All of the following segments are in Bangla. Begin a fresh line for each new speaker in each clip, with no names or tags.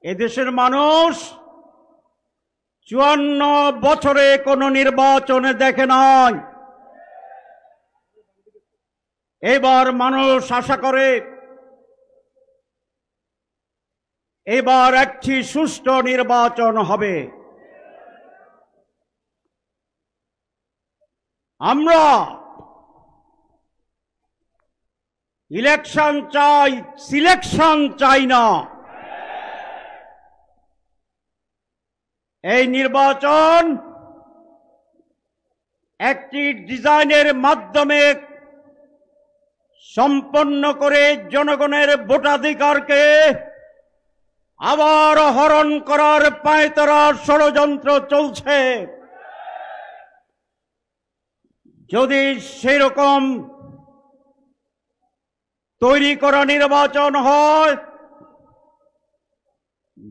এদেশের মানুষ 54 বছরে কোনো নির্বাচনে দেখে নাই। এবার মানুষ আশা করে এবার একটি সুষ্ঠু নির্বাচন হবে। আমরা ইলেকশন চাই, সিলেকশন চাই না। এই নির্বাচন একটি ডিজাইনের মাধ্যমে সম্পন্ন করে জনগণের ভোটাধিকারকে আবার হরণ করার পায়তারা ষড়যন্ত্র চলছে। যদি সেরকম তৈরি করা নির্বাচন হয়,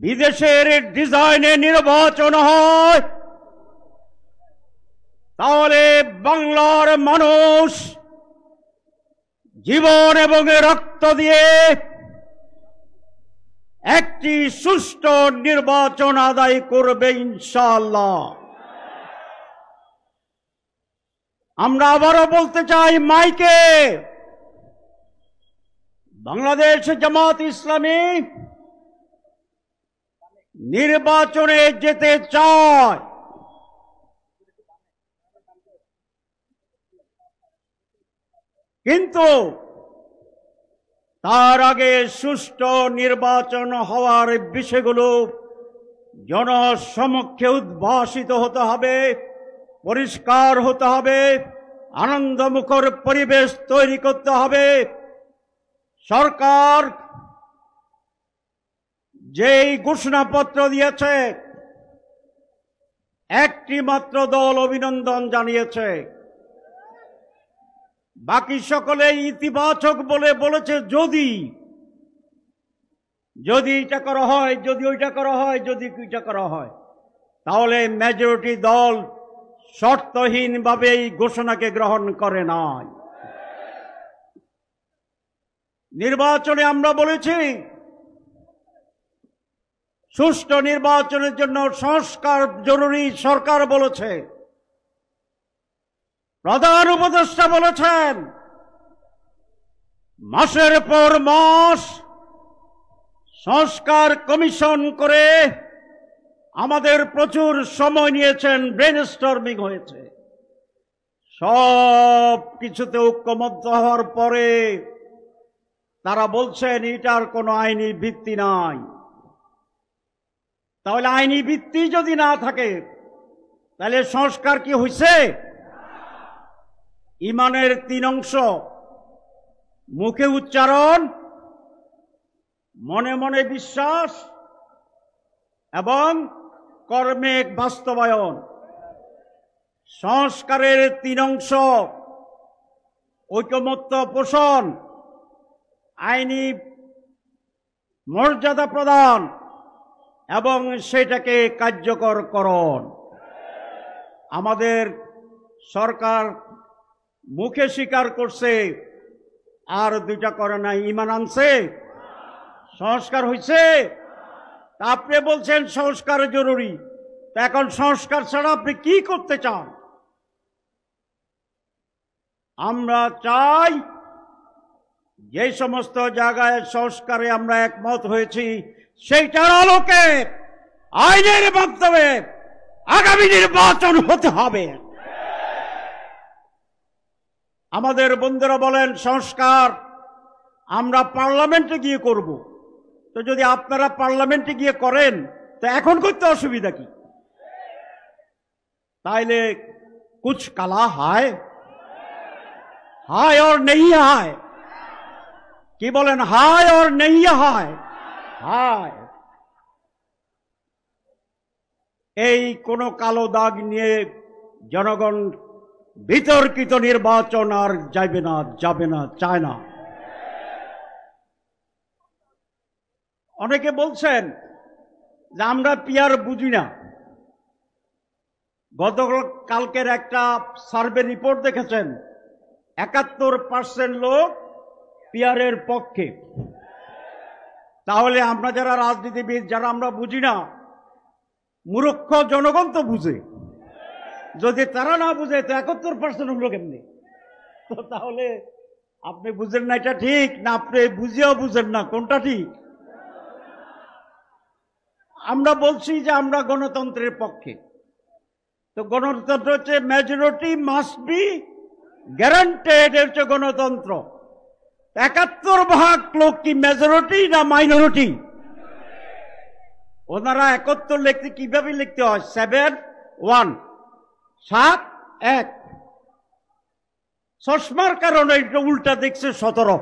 বিদেশের ডিজাইনে নির্বাচন হয়, তাহলে বাংলার মানুষ জীবন এবং রক্ত দিয়ে একটি সুষ্ঠু নির্বাচন আদায় করবে ইনশাআল্লাহ। আমরা আবারও বলতে চাই মাইকে, বাংলাদেশ জামাত ইসলামী নির্বাচনে যেতে চায়, কিন্তু তার আগে সুষ্ঠু নির্বাচন হওয়ার বিষয়গুলো জনসমক্ষে উদ্ভাসিত হতে হবে, পরিষ্কার হতে হবে, আনন্দমুখর পরিবেশ তৈরি করতে হবে। সরকার যেই ঘোষণাপত্র দিয়েছে, একটি মাত্র দল অভিনন্দন জানিয়েছে, বাকি সকলে ইতিবাচক বলে বলেছে যদি এটা করা হয়, যদি ওইটা করা হয়, যদি ওইটা করা হয়, তাহলে মেজরিটি দল শর্তহীনভাবে এই ঘোষণাকে গ্রহণ করে নাই। নির্বাচনে আমরা বলেছি সুষ্ঠু নির্বাচনের জন্য সংস্কার জরুরি। সরকার বলেছে, প্রধান উপদেষ্টা বলেছেন, মাসের পর মাস সংস্কার কমিশন করে আমাদের প্রচুর সময় নিয়েছেন, ব্রেনস্টর্মিং হয়েছে। সব কিছুতে ঐক্যমত্য হওয়ার পরে তারা বলছেন এটার কোনো আইনি ভিত্তি নাই। তাহলে আইনি ভিত্তি যদি না থাকে তাহলে সংস্কার কি হয়েছে? ইমানের 3 অংশ, মুখে উচ্চারণ, মনে মনে বিশ্বাস এবং কর্মে বাস্তবায়ন। সংস্কারের 3 অংশ, ঐকমত্য পোষণ, আইনি মর্যাদা প্রদান এবং সেটাকে কার্যকরকরণ। আমাদের সরকার মুখে স্বীকার করছে, আর 2টা করে না। ঈমান আনছে, সংস্কার হয়েছে। আপনি বলছেন সংস্কার জরুরি, তা এখন সংস্কার ছাড়া আপনি কি করতে চান? আমরা চাই যে সমস্ত জায়গায় সংস্কারে আমরা একমত হয়েছি সেইটার আলোকে আইনের মাধ্যমে আগামী নির্বাচন হতে হবে। আমাদের বন্ধুরা বলেন সংস্কার আমরা পার্লামেন্টে গিয়ে করব। তো যদি আপনারা পার্লামেন্টে গিয়ে করেন তো এখন করতে অসুবিধা কি? তাইলে কুছ কালা হায়, হায় और नहीं हाय, কি বলেন? হায় और नहीं हाय, হায়। এই কোন কালো দাগ নিয়ে জনগণ বিতর্কিত নির্বাচন আর যাবে না, চায় না। অনেকে বলছেন যে আমরা পিয়ার বুঝি না। গতকালকের একটা সার্ভে রিপোর্ট দেখেছেন, 71% লোক পিয়ারের পক্ষে। তাহলে আমরা যারা রাজনীতিবিদ, যারা আমরা বুঝি না, মূর্খ জনগণ তো বুঝে। যদি তারা না বুঝে তো 71% হলো কেমনি? তো তাহলে আপনি বুঝেন না এটা ঠিক, না আপনি বুঝেও বুঝেন না, কোনটা ঠিক? আমরা বলছি যে আমরা গণতন্ত্রের পক্ষে। তো গণতন্ত্র হচ্ছে মেজরিটি মাস্ট বি গ্যারান্টেড, হচ্ছে গণতন্ত্র। 71% লোক কি মেজরিটি না মাইনরিটি? ওনারা 71 লিখতে কিভাবে লিখতে হয়? 7-1 7-1। চশমার কারণে এটা উল্টা দেখছে 17।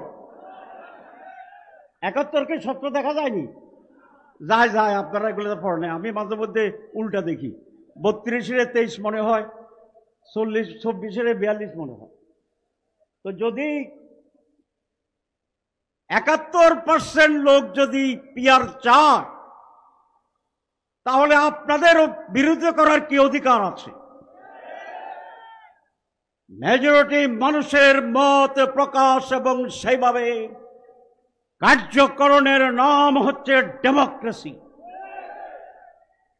71কে 17 দেখা যায়নি? যায় যায়, আপনারা এগুলো পড়েন। আমি মাঝে মধ্যে উল্টা দেখি। 32-এ 23 মনে হয়, 40-26-এ 42 মনে হয়। তো যদি 71% লোক যদি পিয়ার চায়, তাহলে আপনাদের বিরুদ্ধে করার কি অধিকার আছে? মেজরিটি মানুষের মত প্রকাশ এবং সেইভাবে কার্যকরণের নাম হচ্ছে ডেমোক্রেসি।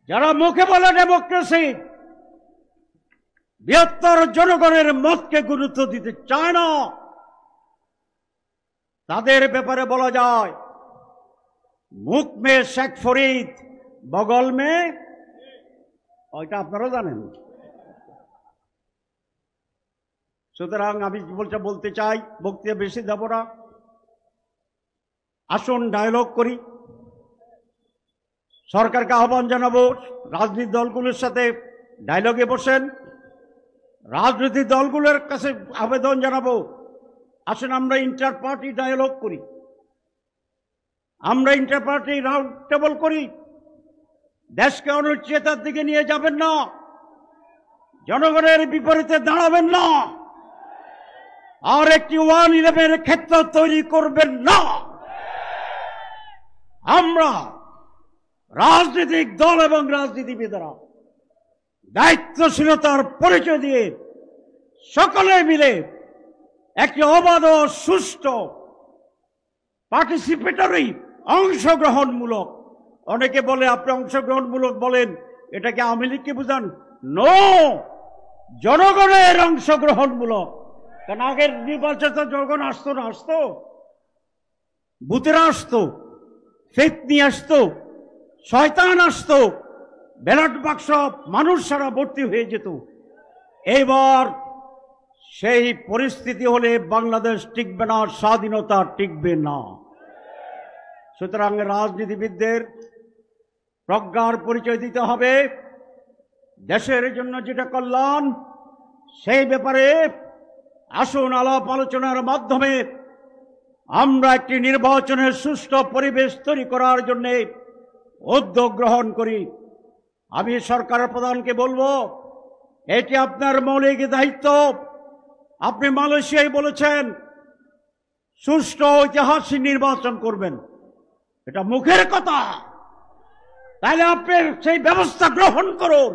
যারা মুখে বলে ডেমোক্রেসি, বৃহত্তর জনগণের মতকে গুরুত্ব দিতে চায় না, তাদের ব্যাপারে বলা যায় মুখ মে শেখ ফরিদ, বগল মে, ওইটা আপনারা জানেন। সুতরাং আমি বলতে চাই, বক্তব্য বেশি দেব না, আসুন ডায়লগ করি। সরকারকে আহ্বান জানাবো, রাজনৈতিক দলগুলোর সাথে ডায়লগে বসেন। রাজনৈতিক দলগুলোর কাছে আবেদন জানাবো, আসুন আমরা ইন্টার পার্টি ডায়ালগ করি, আমরা ইন্টার পার্টি রাউন্ড টেবল করি। দেশকে অনিশ্চয়তার দিকে নিয়ে যাবেন না, জনগণের বিপরীতে দাঁড়াবেন না, আর একটি 111 ক্ষেত্র তৈরি করবেন না। আমরা রাজনৈতিক দল এবং রাজনীতিবিদরা দায়িত্বশীলতার পরিচয় দিয়ে সকলে মিলে একটি অবাধ ও সুষ্ঠু পার্টিসিপেটরি, অংশগ্রহণমূলক, অনেকে বলে আপনি অংশগ্রহণমূলক বলেন, এটাকে আওয়ামী লীগকে বুঝান? নো, জনগণের অংশগ্রহণমূলক। কারণ আগের নির্বাচনে জনগণ আসতো না, আসতো বুথেরা, আসতো ফেক নিয়ে আসতো, শয়তান আসতো, ব্যালট বাক্স মানুষ সারা ভর্তি হয়ে যেত। এবার সেই পরিস্থিতি হলে বাংলাদেশ টিকবে না, স্বাধীনতা টিকবে না। সুতরাং রাজনীতিবিদদের প্রজ্ঞার পরিচয় দিতে হবে। দেশের জন্য যেটা কল্যাণ, সেই ব্যাপারে আসুন আলাপ আলোচনার মাধ্যমে আমরা একটি নির্বাচনের সুষ্ঠু পরিবেশ তৈরি করার জন্য উদ্যোগ গ্রহণ করি। আমি সরকারের প্রধানকে বলবো, এটি আপনার মৌলিক দায়িত্ব। আপনি মালয়েশিয়ায় বলেছেন সুষ্ঠু ঐতিহাসিক নির্বাচন করবেন, এটা মুখের কথা, তাহলে আপনি সেই ব্যবস্থা গ্রহণ করুন।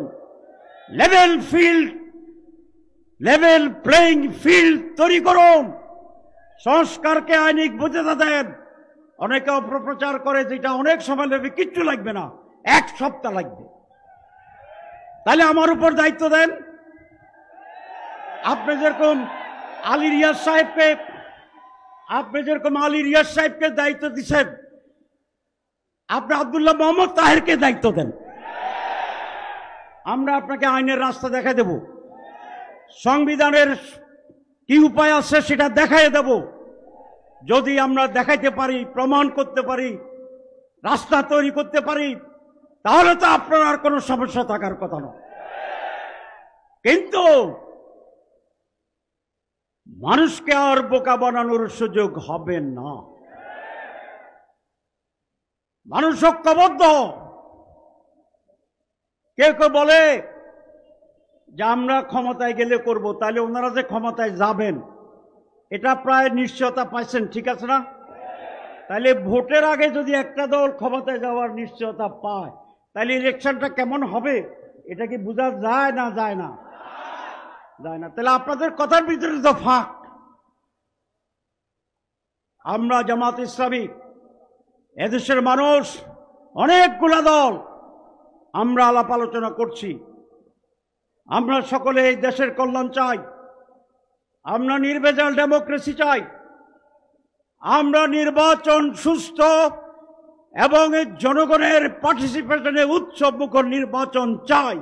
লেভেল প্লেইং ফিল্ড তৈরি করুন। সংস্কারকে আইনিক বৈধতা দেন। অনেকে অপপ্রচার করে যেটা অনেক সময় লাগবে, কিচ্ছু লাগবে না, 1 সপ্তাহ লাগবে। তাহলে আমার উপর দায়িত্ব দেন। আপনি যেরকম আলী রিয়াজ সাহেবকে দায়িত্ব দিচ্ছেন, আপনি আব্দুল্লাহ মোহাম্মদ তাহেরকে দায়িত্ব দেন। আমরা আপনাকে আইনের রাস্তা দেখাই দেব, সংবিধানের কি উপায় আছে সেটা দেখাই দেব। যদি আমরা দেখাইতে পারি, প্রমাণ করতে পারি, রাস্তা তৈরি করতে পারি, তাহলে তো আপনার আর কোনো সমস্যা থাকার কথা নয়। কিন্তু মানুষকে আর বোকা বানানোর সুযোগ হবে না। মানুষ ঐক্যবদ্ধ। কেউ কেউ বলে যে আমরা ক্ষমতায় গেলে করব, তাহলে ওনারা যে ক্ষমতায় যাবেন এটা প্রায় নিশ্চয়তা পাইছেন, ঠিক আছে না? তাহলে ভোটের আগে যদি একটা দল ক্ষমতায় যাওয়ার নিশ্চয়তা পায়, তাহলে ইলেকশনটা কেমন হবে এটা কি বোঝা যায় না? যায় না, যায় না। তাহলে আপনাদের কথার ভিতরে তো ফাঁক। আমরা জামাত ইসলামী এদেশের মানুষ অনেকগুলা দল, আমরা আলাপ আলোচনা করছি। আমরা সকলে এই দেশের কল্যাণ চাই, আমরা নির্ভেজাল ডেমোক্রেসি চাই, আমরা নির্বাচন সুস্থ এবং জনগণের পার্টিসিপেশনে উৎসবমুখর নির্বাচন চাই।